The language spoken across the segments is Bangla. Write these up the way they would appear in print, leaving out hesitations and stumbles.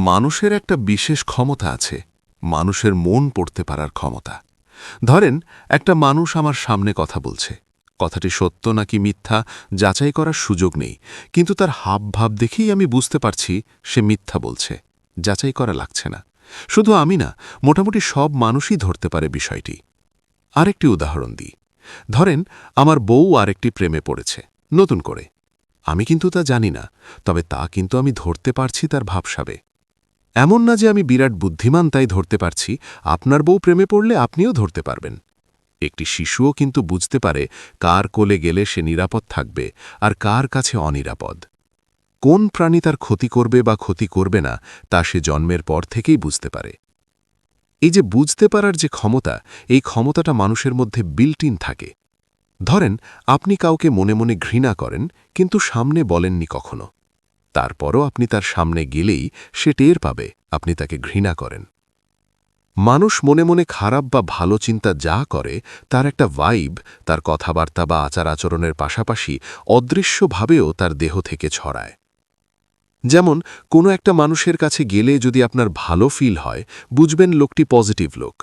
মানুষের একটা বিশেষ ক্ষমতা আছে, মানুষের মন পড়তে পারার ক্ষমতা। ধরেন, একটা মানুষ আমার সামনে কথা বলছে, কথাটি সত্য নাকি মিথ্যা যাচাই করার সুযোগ নেই, কিন্তু তার হাবভাব দেখেই আমি বুঝতে পারছি সে মিথ্যা বলছে। যাচাই করা লাগছে না। শুধু আমি না, মোটামুটি সব মানুষই ধরতে পারে বিষয়টি। আরেকটি উদাহরণ দিই। ধরেন, আমার বউ আরেকটি প্রেমে পড়েছে, নতুন করে। আমি কিন্তু তা জানি না, তবে তা কিন্তু আমি ধরতে পারছি তার ভাবসাবে। এমন না যে আমি বিরাট বুদ্ধিমান তাই ধরতে পারছি, আপনার বউ প্রেমে পড়লে আপনিও ধরতে পারবেন। একটি শিশুও কিন্তু বুঝতে পারে কার কোলে গেলে সে নিরাপদ থাকবে আর কার কাছে অনিরাপদ। কোন প্রাণী তার ক্ষতি করবে বা ক্ষতি করবে না তা সে জন্মের পর থেকেই বুঝতে পারে। এই যে বুঝতে পারার যে ক্ষমতা, এই ক্ষমতাটা মানুষের মধ্যে বিল্ট ইন থাকে। ধরেন, আপনি কাউকে মনে মনে ঘৃণা করেন, কিন্তু সামনে বলেননি কখনো। তারপরও আপনি তার সামনে গেলেই সে টের পাবে আপনি তাকে ঘৃণা করেন। মানুষ মনে মনে খারাপ বা ভালো চিন্তা যা করে, তার একটা ভাইব তার কথাবার্তা বা আচার আচরণের পাশাপাশি অদৃশ্যভাবেও তার দেহ থেকে ছড়ায়। যেমন, কোনো একটা মানুষের কাছে গেলে যদি আপনার ভালো ফিল হয়, বুঝবেন লোকটি পজিটিভ লোক।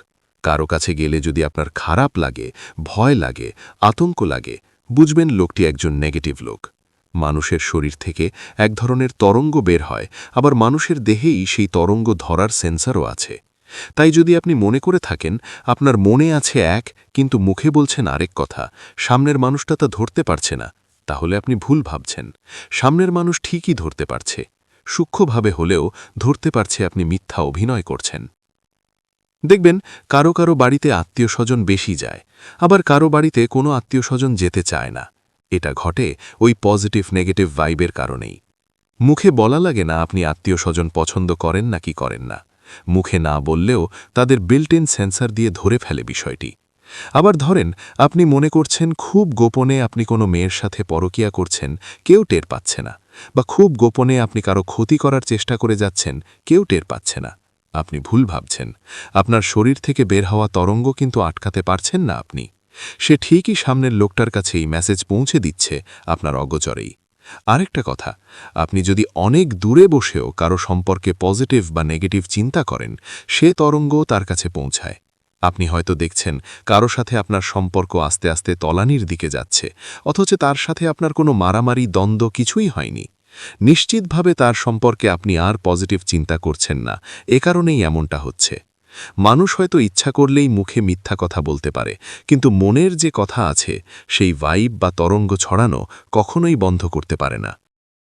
কারো কাছে গেলে যদি আপনার খারাপ লাগে, ভয় লাগে, আতঙ্ক লাগে, বুঝবেন লোকটি একজন নেগেটিভ লোক। মানুষের শরীর থেকে এক ধরনের তরঙ্গ বের হয়, আবার মানুষের দেহেই সেই তরঙ্গ ধরার সেন্সারও আছে। তাই যদি আপনি মনে করে থাকেন আপনার মনে আছে এক, কিন্তু মুখে বলছেন আরেক কথা, সামনের মানুষটা তা ধরতে পারছে না, তাহলে আপনি ভুল ভাবছেন। সামনের মানুষ ঠিকই ধরতে পারছে, সূক্ষ্মভাবে হলেও ধরতে পারছে আপনি মিথ্যা অভিনয় করছেন। দেখবেন, কারো কারো বাড়িতে আত্মীয়স্বজন বেশি যায়, আবার কারো বাড়িতে কোনো আত্মীয়স্বজন যেতে চায় না। এটা ঘটে ওই পজিটিভ নেগেটিভ ভাইবের কারণেই। মুখে বলা লাগে না আপনি আত্মীয়স্বজন পছন্দ করেন নাকি করেন না। মুখে না বললেও তাদের বিল্ট ইন সেন্সার দিয়ে ধরে ফেলে বিষয়টি। আবার ধরেন, আপনি মনে করছেন খুব গোপনে আপনি কোনো মেয়ের সাথে পরকীয়া করছেন, কেউ টের পাচ্ছে না, বা খুব গোপনে আপনি কারো ক্ষতি করার চেষ্টা করে যাচ্ছেন, কেউ টের পাচ্ছে না। আপনি ভুল ভাবছেন। আপনার শরীর থেকে বের হওয়া তরঙ্গ কিন্তু আটকাতে পারছেন না আপনি। সে ঠিকই সামনের লোকটার কাছেই মেসেজ পৌঁছে দিচ্ছে আপনার অগোচরেই। আরেকটা কথা, আপনি যদি অনেক দূরে বসেও কারো সম্পর্কে পজিটিভ বা নেগেটিভ চিন্তা করেন, সে তরঙ্গ তার কাছে পৌঁছায়। আপনি হয়তো দেখছেন কারো সাথে আপনার সম্পর্ক আস্তে আস্তে তলানির দিকে যাচ্ছে, অথচ তার সাথে আপনার কোনো মারামারি দ্বন্দ্ব কিছুই হয়নি। নিশ্চিতভাবে তার সম্পর্কে আপনি আর পজিটিভ চিন্তা করছেন না, এ কারণেই এমনটা হচ্ছে। মানুষ হয়তো ইচ্ছা করলেই মুখে মিথ্যা কথা বলতে পারে, কিন্তু মনের যে কথা আছে সেই ভাইব বা তরঙ্গ ছড়ানো কখনোই বন্ধ করতে পারে না।